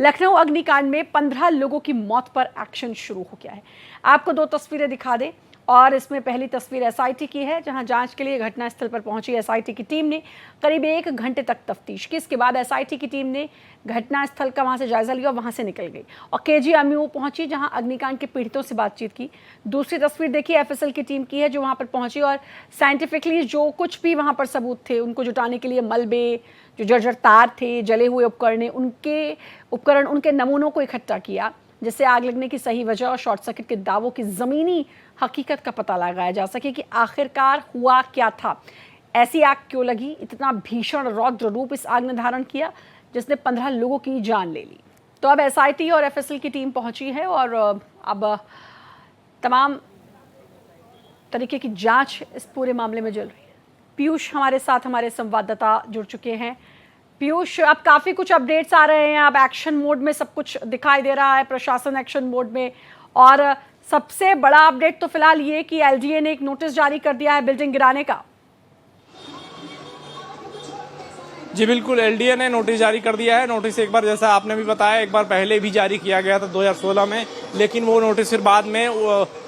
लखनऊ अग्निकांड में 15 लोगों की मौत पर एक्शन शुरू हो गया है। आपको दो तस्वीरें दिखा दें और इसमें पहली तस्वीर एसआईटी की है, जहां जांच के लिए घटनास्थल पर पहुंची एसआईटी की टीम ने करीब 1 घंटे तक तफ्तीश की। इसके बाद एसआईटी की टीम ने घटनास्थल का वहां से जायजा लिया और वहां से निकल गई और केजीएमयू पहुंची, जहां अग्निकांड के पीड़ितों से बातचीत की। दूसरी तस्वीर देखिए एफएसएल की टीम की है, जो वहां पर पहुंची और साइंटिफिकली जो कुछ भी वहां पर सबूत थे उनको जुटाने के लिए मलबे, जो जर्जर तार थे, जले हुए उपकरण, उनके नमूनों को इकट्ठा किया, जिससे आग लगने की सही वजह और शॉर्ट सर्किट के दावों की ज़मीनी हकीकत का पता लगाया जा सके कि आखिरकार हुआ क्या था, ऐसी आग क्यों लगी, इतना भीषण रौद्र रूप इस आग ने धारण किया जिसने 15 लोगों की जान ले ली। तो अब एसआईटी और एफएसएल की टीम पहुंची है और अब तमाम तरीके की जांच इस पूरे मामले में चल रही है। पीयूष हमारे साथ, हमारे संवाददाता जुड़ चुके हैं। पीयूष, अब काफ़ी कुछ अपडेट्स आ रहे हैं, अब एक्शन मोड में सब कुछ दिखाई दे रहा है, प्रशासन एक्शन मोड में। और सबसे बड़ा अपडेट तो फिलहाल ये कि एलडीए ने एक नोटिस जारी कर दिया है बिल्डिंग गिराने का। जी बिल्कुल, एलडीए ने नोटिस जारी कर दिया है। नोटिस एक बार, जैसा आपने भी बताया, एक बार पहले भी जारी किया गया था 2016 में, लेकिन वो नोटिस फिर बाद में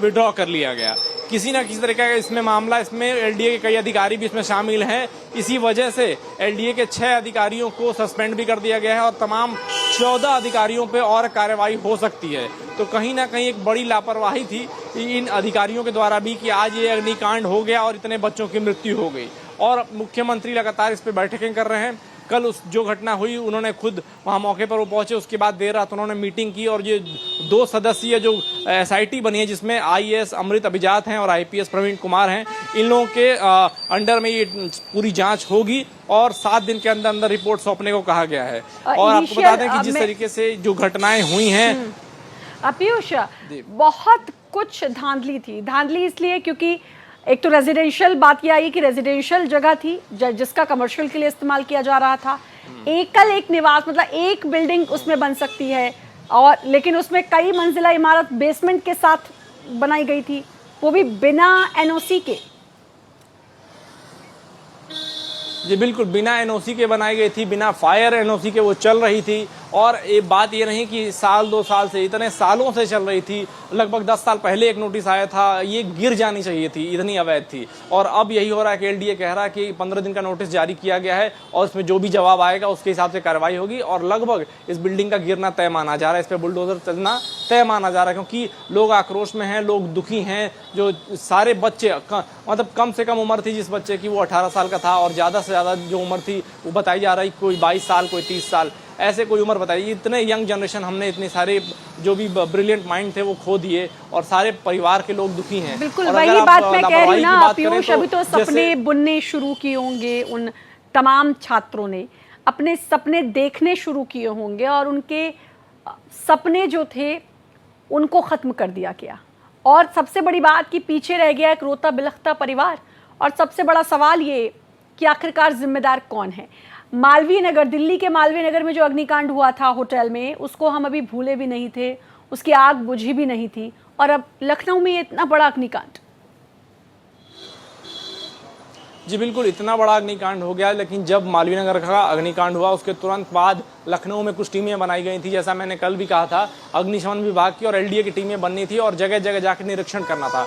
विड्रॉ कर लिया गया। किसी ना किसी तरीके का इसमें मामला, इसमें एलडीए के कई अधिकारी भी इसमें शामिल हैं। इसी वजह से एलडीए के 6 अधिकारियों को सस्पेंड भी कर दिया गया है और तमाम 14 अधिकारियों पे और कार्रवाई हो सकती है। तो कहीं ना कहीं एक बड़ी लापरवाही थी इन अधिकारियों के द्वारा भी कि आज ये अग्निकांड हो गया और इतने बच्चों की मृत्यु हो गई। और मुख्यमंत्री लगातार इस पर बैठकें कर रहे हैं। कल उस जो घटना हुई, उन्होंने खुद वहाँ मौके पर वो पहुंचे, उसके बाद देर रात उन्होंने मीटिंग की और ये 2 सदस्यीय जो एसआईटी बनी है, जिसमें आईएएस अमृत अभिजात हैं और आईपीएस प्रवीण कुमार हैं, इन लोगों के अंडर में ये पूरी जांच होगी और 7 दिन के अंदर अंदर रिपोर्ट सौंपने को कहा गया है। और आपको बता दें कि जिस तरीके से जो घटनाएं हुई हैं, पीयूष, बहुत कुछ धांधली थी। धांधली इसलिए क्योंकि एक तो रेजिडेंशियल बात यह आई कि रेजिडेंशियल जगह थी जिसका कमर्शियल के लिए इस्तेमाल किया जा रहा था। एक निवास, मतलब एक बिल्डिंग उसमें बन सकती है, और लेकिन उसमें कई मंजिला इमारत बेसमेंट के साथ बनाई गई थी, वो भी बिना एनओसी के। जी बिल्कुल, बिना एनओसी के बनाई गई थी, बिना फायर एनओसी के वो चल रही थी। और ये बात ये नहीं कि साल 2 साल से, इतने सालों से चल रही थी। लगभग 10 साल पहले एक नोटिस आया था, ये गिर जानी चाहिए थी, इतनी अवैध थी। और अब यही हो रहा है कि एलडीए कह रहा है कि 15 दिन का नोटिस जारी किया गया है और इसमें जो भी जवाब आएगा उसके हिसाब से कार्रवाई होगी। और लगभग इस बिल्डिंग का गिरना तय माना जा रहा है, इस पर बुलडोजर चलना तय माना जा रहा है, क्योंकि लोग आक्रोश में हैं, लोग दुखी हैं। जो सारे बच्चे, मतलब कम से कम उम्र थी जिस बच्चे की, वो 18 साल का था, और ज़्यादा से ज़्यादा जो उम्र थी वो बताई जा रही, कोई 22 साल, कोई 30 साल, ऐसे कोई उम्र बताइए। इतने यंग जनरेशन, हमने इतने सारे जो भी ब्रिलियंट माइंड थे वो खो दिए और सारे परिवार के लोग दुखी हैं। बिल्कुल वही बात मैं कह रही हूँ ना पीयूष, अभी तो सपने बुनने शुरू किए होंगे उन तमाम छात्रों ने, अपने सपने देखने शुरू किए होंगे और उनके सपने जो थे उनको ख़त्म कर दिया गया। और सबसे बड़ी बात कि पीछे रह गया एक रोता बिलखता परिवार। और सबसे बड़ा सवाल ये कि आखिरकार जिम्मेदार कौन है। मालवीय नगर, दिल्ली के मालवीय नगर में जो अग्निकांड हुआ था होटल में, उसको हम अभी भूले भी नहीं थे, उसकी आग बुझी भी नहीं थी, और अब लखनऊ में इतना बड़ा अग्निकांड। जी बिल्कुल, इतना बड़ा अग्निकांड हो गया। लेकिन जब मालवीय नगर का अग्निकांड हुआ उसके तुरंत बाद लखनऊ में कुछ टीमें बनाई गई थी, जैसा मैंने कल भी कहा था, अग्निशमन विभाग की और एलडीए की टीमें बननी थी और जगह जगह जाकर निरीक्षण करना था।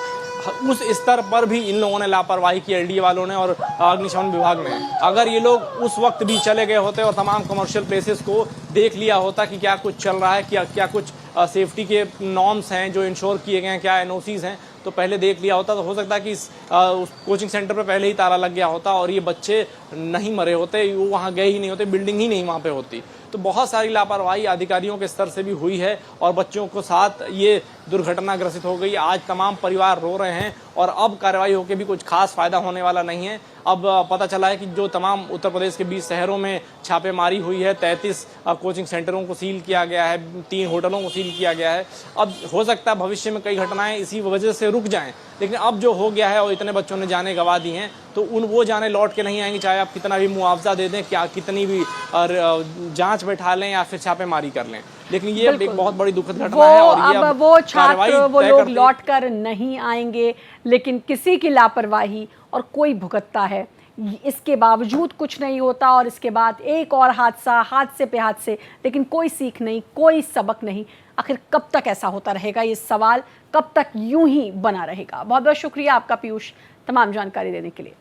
उस स्तर पर भी इन लोगों ने लापरवाही की, एलडीए वालों ने और अग्निशमन विभाग ने। अगर ये लोग उस वक्त भी चले गए होते और तमाम कमर्शियल प्लेसेस को देख लिया होता कि क्या कुछ चल रहा है, क्या कुछ सेफ्टी के नॉर्म्स हैं जो इंश्योर किए गए हैं, क्या एनओसीज हैं, तो पहले देख लिया होता, तो हो सकता है कि उस कोचिंग सेंटर पे पहले ही ताला लग गया होता और ये बच्चे नहीं मरे होते, वो वहाँ गए ही नहीं होते, बिल्डिंग ही नहीं वहाँ पे होती। तो बहुत सारी लापरवाही अधिकारियों के स्तर से भी हुई है और बच्चों को साथ ये दुर्घटना ग्रसित हो गई। आज तमाम परिवार रो रहे हैं और अब कार्रवाई होकर भी कुछ खास फायदा होने वाला नहीं है। अब पता चला है कि जो तमाम उत्तर प्रदेश के 20 शहरों में छापेमारी हुई है, 33 कोचिंग सेंटरों को सील किया गया है, 3 होटलों को सील किया गया है। अब हो सकता है भविष्य में कई घटनाएं इसी वजह से रुक जाएं, लेकिन अब जो हो गया है और इतने बच्चों ने जाने गंवा दी हैं, तो वो जाने लौट के नहीं आएंगी, चाहे आप कितना भी मुआवजा दे दें, क्या कितनी भी जांच बैठा लें या फिर छापेमारी कर लें। लेकिन ये एक बहुत बड़ी दुखद घटना है और ये अब वो छात्र, वो लोग लौट कर नहीं आएंगे, लेकिन किसी की लापरवाही और कोई भुगतता है, इसके बावजूद कुछ नहीं होता और इसके बाद एक और हादसे पे हादसे, लेकिन कोई सीख नहीं, कोई सबक नहीं। आखिर कब तक ऐसा होता रहेगा, ये सवाल कब तक यूं ही बना रहेगा। बहुत बहुत शुक्रिया आपका पीयूष, तमाम जानकारी देने के लिए।